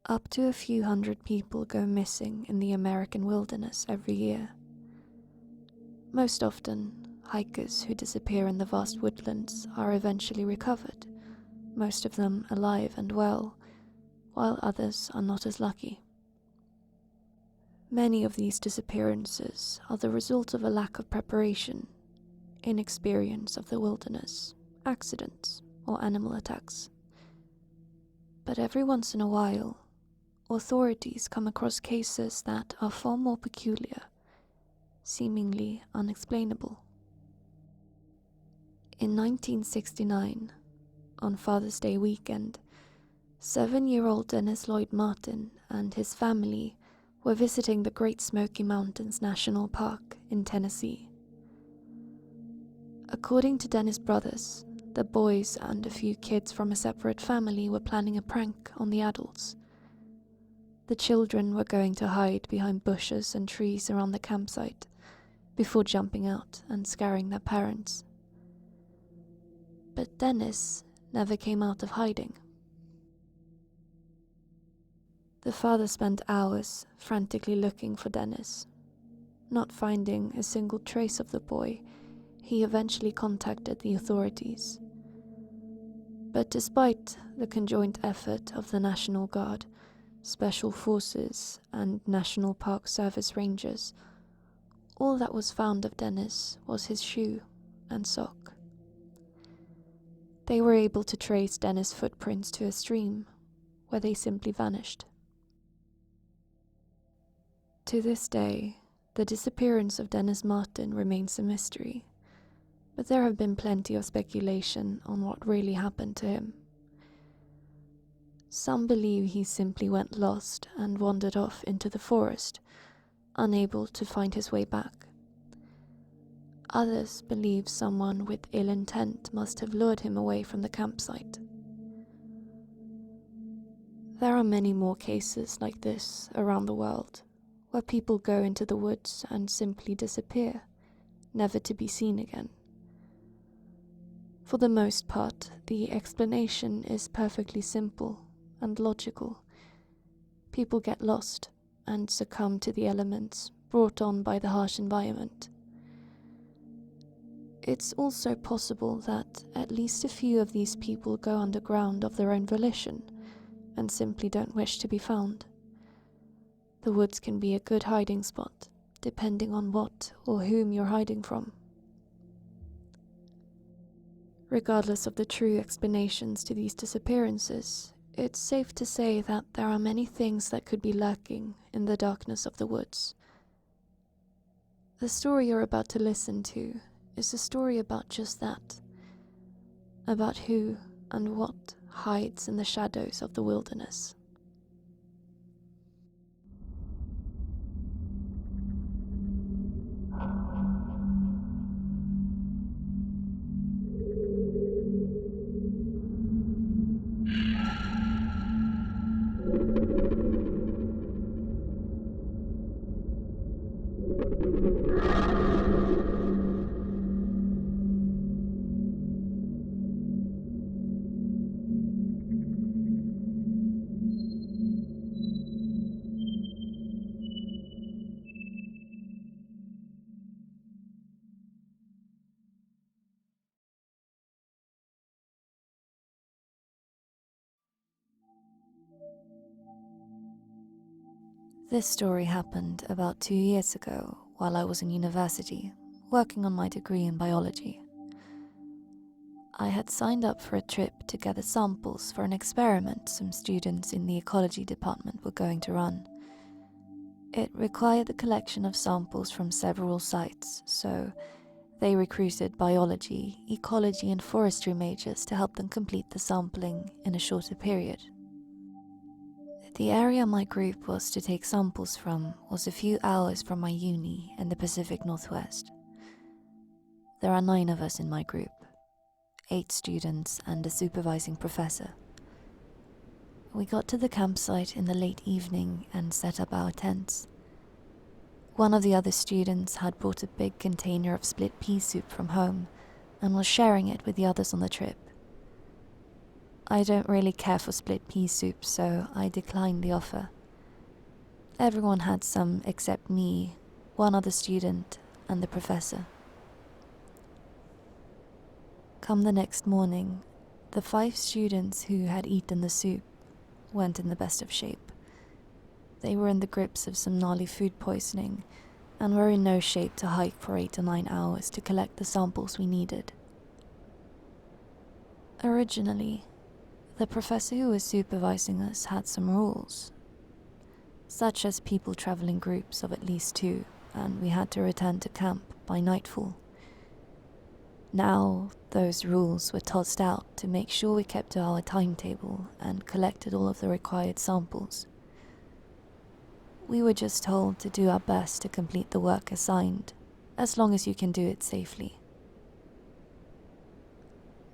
Up to a few hundred people go missing in the American wilderness every year. Most often, hikers who disappear in the vast woodlands are eventually recovered, most of them alive and well, while others are not as lucky. Many of these disappearances are the result of a lack of preparation, inexperience of the wilderness, accidents, or animal attacks. But every once in a while, authorities come across cases that are far more peculiar, seemingly unexplainable. In 1969, on Father's Day weekend, 7-year-old Dennis Lloyd Martin and his family were visiting the Great Smoky Mountains National Park in Tennessee. According to Dennis' brothers, the boys and a few kids from a separate family were planning a prank on the adults. The children were going to hide behind bushes and trees around the campsite before jumping out and scaring their parents. But Dennis never came out of hiding. The father spent hours frantically looking for Dennis. Not finding a single trace of the boy, he eventually contacted the authorities. But despite the conjoint effort of the National Guard, Special Forces, and National Park Service Rangers, all that was found of Dennis was his shoe and sock. They were able to trace Dennis' footprints to a stream, where they simply vanished. To this day, the disappearance of Dennis Martin remains a mystery, but there have been plenty of speculation on what really happened to him. Some believe he simply went lost and wandered off into the forest, unable to find his way back. Others believe someone with ill intent must have lured him away from the campsite. There are many more cases like this around the world, where people go into the woods and simply disappear, never to be seen again. For the most part, the explanation is perfectly simple and logical. People get lost and succumb to the elements brought on by the harsh environment. It's also possible that at least a few of these people go underground of their own volition and simply don't wish to be found. The woods can be a good hiding spot, depending on what or whom you're hiding from. Regardless of the true explanations to these disappearances, it's safe to say that there are many things that could be lurking in the darkness of the woods. The story you're about to listen to is a story about just that, about who and what hides in the shadows of the wilderness. This story happened about 2 years ago while I was in university, working on my degree in biology. I had signed up for a trip to gather samples for an experiment some students in the ecology department were going to run. It required the collection of samples from several sites, so they recruited biology, ecology and forestry majors to help them complete the sampling in a shorter period. The area my group was to take samples from was a few hours from my uni in the Pacific Northwest. There are 9 of us in my group, 8 students and a supervising professor. We got to the campsite in the late evening and set up our tents. One of the other students had brought a big container of split pea soup from home and was sharing it with the others on the trip. I don't really care for split pea soup, so I declined the offer. Everyone had some except me, one other student, and the professor. Come the next morning, the 5 students who had eaten the soup weren't in the best of shape. They were in the grips of some gnarly food poisoning and were in no shape to hike for 8 or 9 hours to collect the samples we needed. Originally, the professor who was supervising us had some rules, such as people travel in groups of at least 2, and we had to return to camp by nightfall. Now, those rules were tossed out to make sure we kept to our timetable and collected all of the required samples. We were just told to do our best to complete the work assigned, as long as you can do it safely.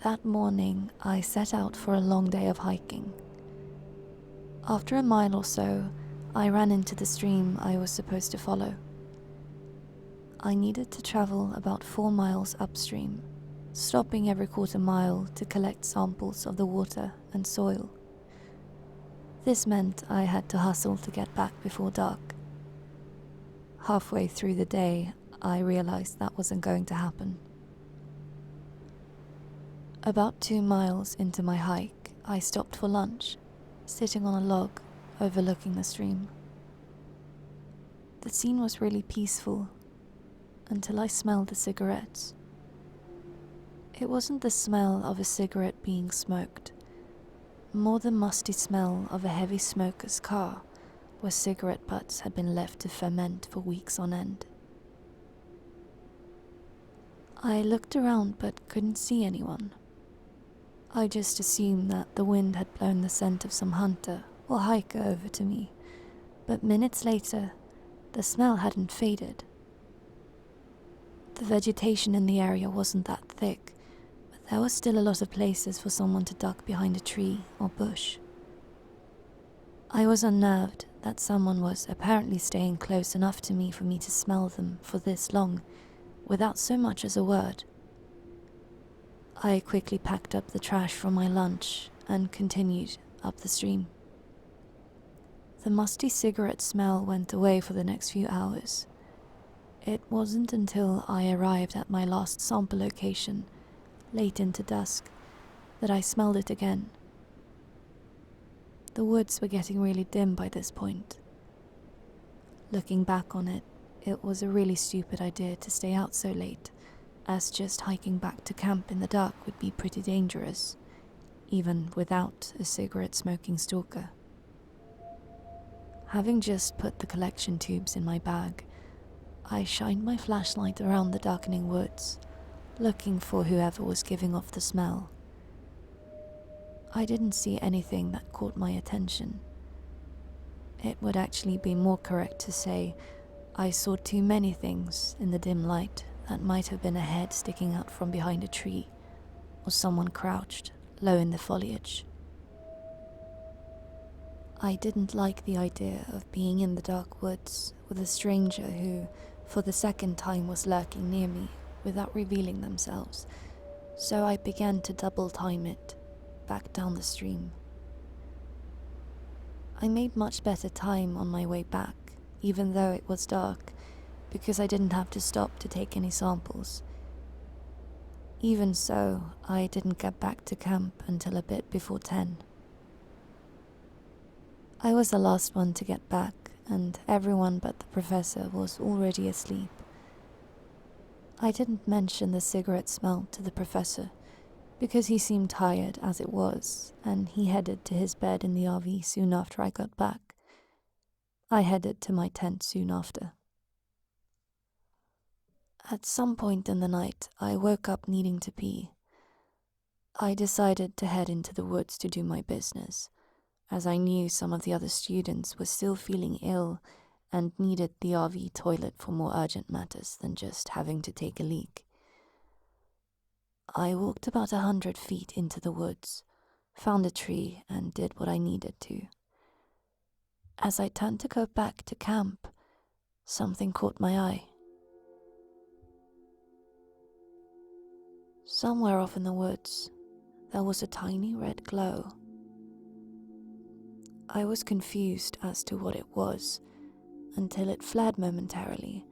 That morning, I set out for a long day of hiking. After a mile or so, I ran into the stream I was supposed to follow. I needed to travel about 4 miles upstream, stopping every quarter mile to collect samples of the water and soil. This meant I had to hustle to get back before dark. Halfway through the day, I realized that wasn't going to happen. About 2 miles into my hike, I stopped for lunch, sitting on a log overlooking the stream. The scene was really peaceful until I smelled the cigarettes. It wasn't the smell of a cigarette being smoked, more the musty smell of a heavy smoker's car where cigarette butts had been left to ferment for weeks on end. I looked around but couldn't see anyone. I just assumed that the wind had blown the scent of some hunter or hiker over to me, but minutes later, the smell hadn't faded. The vegetation in the area wasn't that thick, but there was still a lot of places for someone to duck behind a tree or bush. I was unnerved that someone was apparently staying close enough to me for me to smell them for this long, without so much as a word. I quickly packed up the trash from my lunch and continued up the stream. The musty cigarette smell went away for the next few hours. It wasn't until I arrived at my last sample location, late into dusk, that I smelled it again. The woods were getting really dim by this point. Looking back on it, it was a really stupid idea to stay out so late, as just hiking back to camp in the dark would be pretty dangerous, even without a cigarette-smoking stalker. Having just put the collection tubes in my bag, I shined my flashlight around the darkening woods, looking for whoever was giving off the smell. I didn't see anything that caught my attention. It would actually be more correct to say I saw too many things in the dim light that might have been a head sticking out from behind a tree, or someone crouched low in the foliage. I didn't like the idea of being in the dark woods with a stranger who, for the second time, was lurking near me without revealing themselves, so I began to double time it, back down the stream. I made much better time on my way back, even though it was dark, because I didn't have to stop to take any samples. Even so, I didn't get back to camp until a bit before 10. I was the last one to get back, and everyone but the professor was already asleep. I didn't mention the cigarette smell to the professor, because he seemed tired as it was, and he headed to his bed in the RV soon after I got back. I headed to my tent soon after. At some point in the night, I woke up needing to pee. I decided to head into the woods to do my business, as I knew some of the other students were still feeling ill and needed the RV toilet for more urgent matters than just having to take a leak. I walked about 100 feet into the woods, found a tree, and did what I needed to. As I turned to go back to camp, something caught my eye. Somewhere off in the woods, there was a tiny red glow. I was confused as to what it was until it flared momentarily,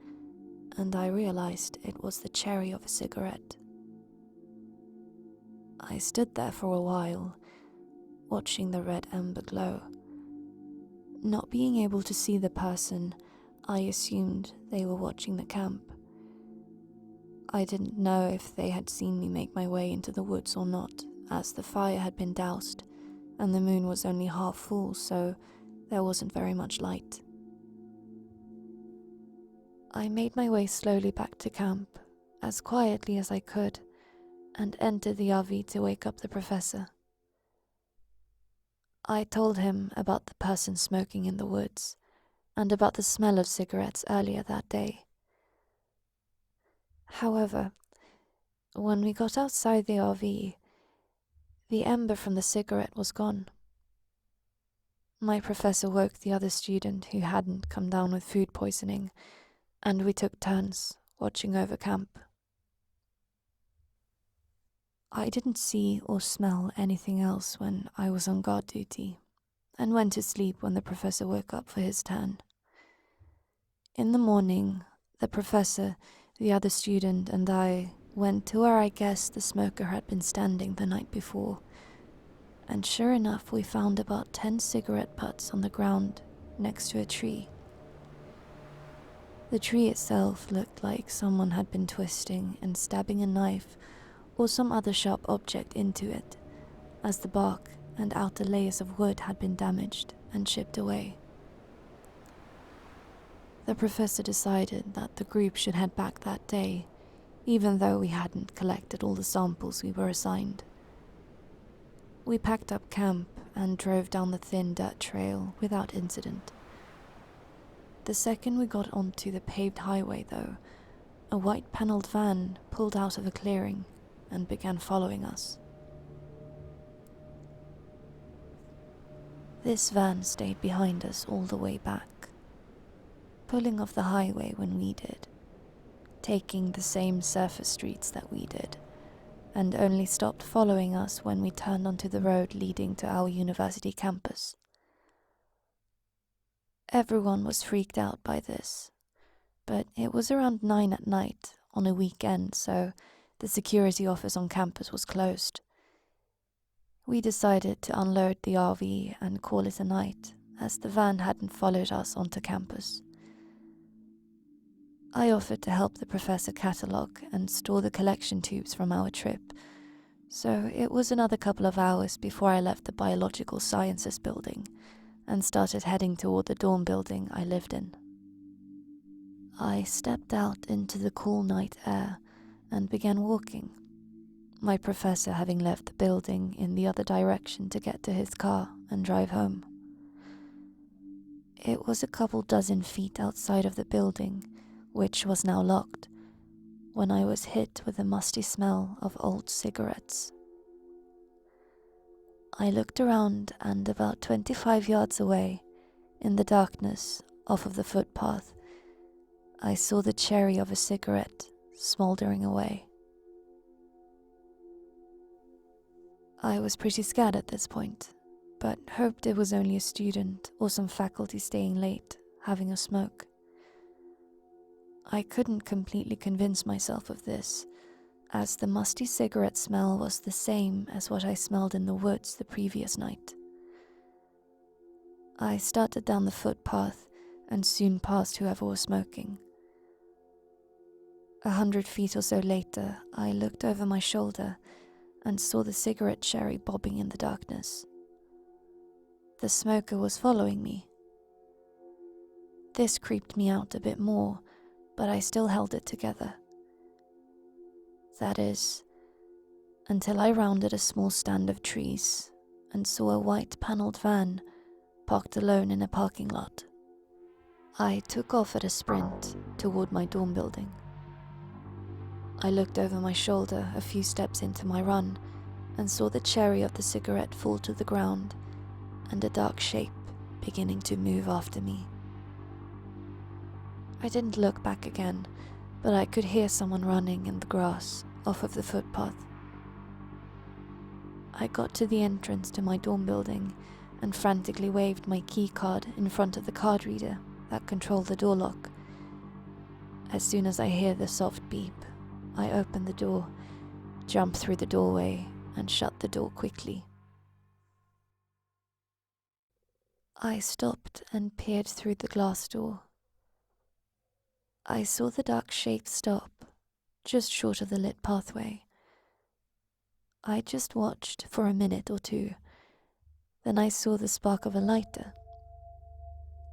and I realized it was the cherry of a cigarette. I stood there for a while, watching the red ember glow. Not being able to see the person, I assumed they were watching the camp. I didn't know if they had seen me make my way into the woods or not, as the fire had been doused, and the moon was only half full, so there wasn't very much light. I made my way slowly back to camp, as quietly as I could, and entered the RV to wake up the professor. I told him about the person smoking in the woods, and about the smell of cigarettes earlier that day. However, when we got outside the RV, the ember from the cigarette was gone. My professor woke the other student who hadn't come down with food poisoning, and we took turns watching over camp. I didn't see or smell anything else when I was on guard duty, and went to sleep when the professor woke up for his turn. In the morning, the professor, the other student, and I went to where I guessed the smoker had been standing the night before, and sure enough we found about 10 cigarette butts on the ground next to a tree. The tree itself looked like someone had been twisting and stabbing a knife or some other sharp object into it, as the bark and outer layers of wood had been damaged and chipped away. The professor decided that the group should head back that day, even though we hadn't collected all the samples we were assigned. We packed up camp and drove down the thin dirt trail without incident. The second we got onto the paved highway, though, a white panelled van pulled out of a clearing and began following us. This van stayed behind us all the way back, pulling off the highway when we did, taking the same surface streets that we did, and only stopped following us when we turned onto the road leading to our university campus. Everyone was freaked out by this, but it was around 9 at night on a weekend, so the security office on campus was closed. We decided to unload the RV and call it a night, as the van hadn't followed us onto campus. I offered to help the professor catalogue and store the collection tubes from our trip, so it was another couple of hours before I left the biological sciences building and started heading toward the dorm building I lived in. I stepped out into the cool night air and began walking, my professor having left the building in the other direction to get to his car and drive home. It was a couple dozen feet outside of the building, which was now locked, when I was hit with a musty smell of old cigarettes. I looked around, and about 25 yards away, in the darkness off of the footpath, I saw the cherry of a cigarette smouldering away. I was pretty scared at this point, but hoped it was only a student or some faculty staying late, having a smoke. I couldn't completely convince myself of this, as the musty cigarette smell was the same as what I smelled in the woods the previous night. I started down the footpath and soon passed whoever was smoking. 100 feet or so later, I looked over my shoulder and saw the cigarette cherry bobbing in the darkness. The smoker was following me. This creeped me out a bit more, but I still held it together. That is, until I rounded a small stand of trees and saw a white panelled van parked alone in a parking lot. I took off at a sprint toward my dorm building. I looked over my shoulder a few steps into my run and saw the cherry of the cigarette fall to the ground and a dark shape beginning to move after me. I didn't look back again, but I could hear someone running in the grass off of the footpath. I got to the entrance to my dorm building and frantically waved my key card in front of the card reader that controlled the door lock. As soon as I hear the soft beep, I open the door, jump through the doorway, and shut the door quickly. I stopped and peered through the glass door. I saw the dark shape stop, just short of the lit pathway. I just watched for a minute or two. Then I saw the spark of a lighter.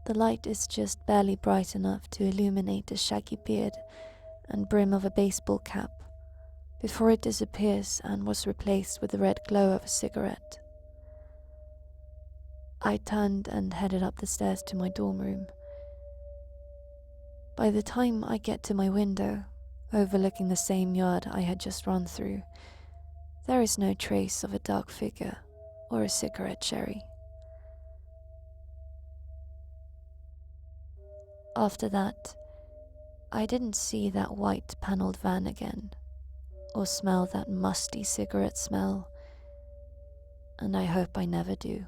The light is just barely bright enough to illuminate the shaggy beard and brim of a baseball cap before it disappears and was replaced with the red glow of a cigarette. I turned and headed up the stairs to my dorm room. By the time I get to my window, overlooking the same yard I had just run through, there is no trace of a dark figure or a cigarette cherry. After that, I didn't see that white panelled van again, or smell that musty cigarette smell, and I hope I never do.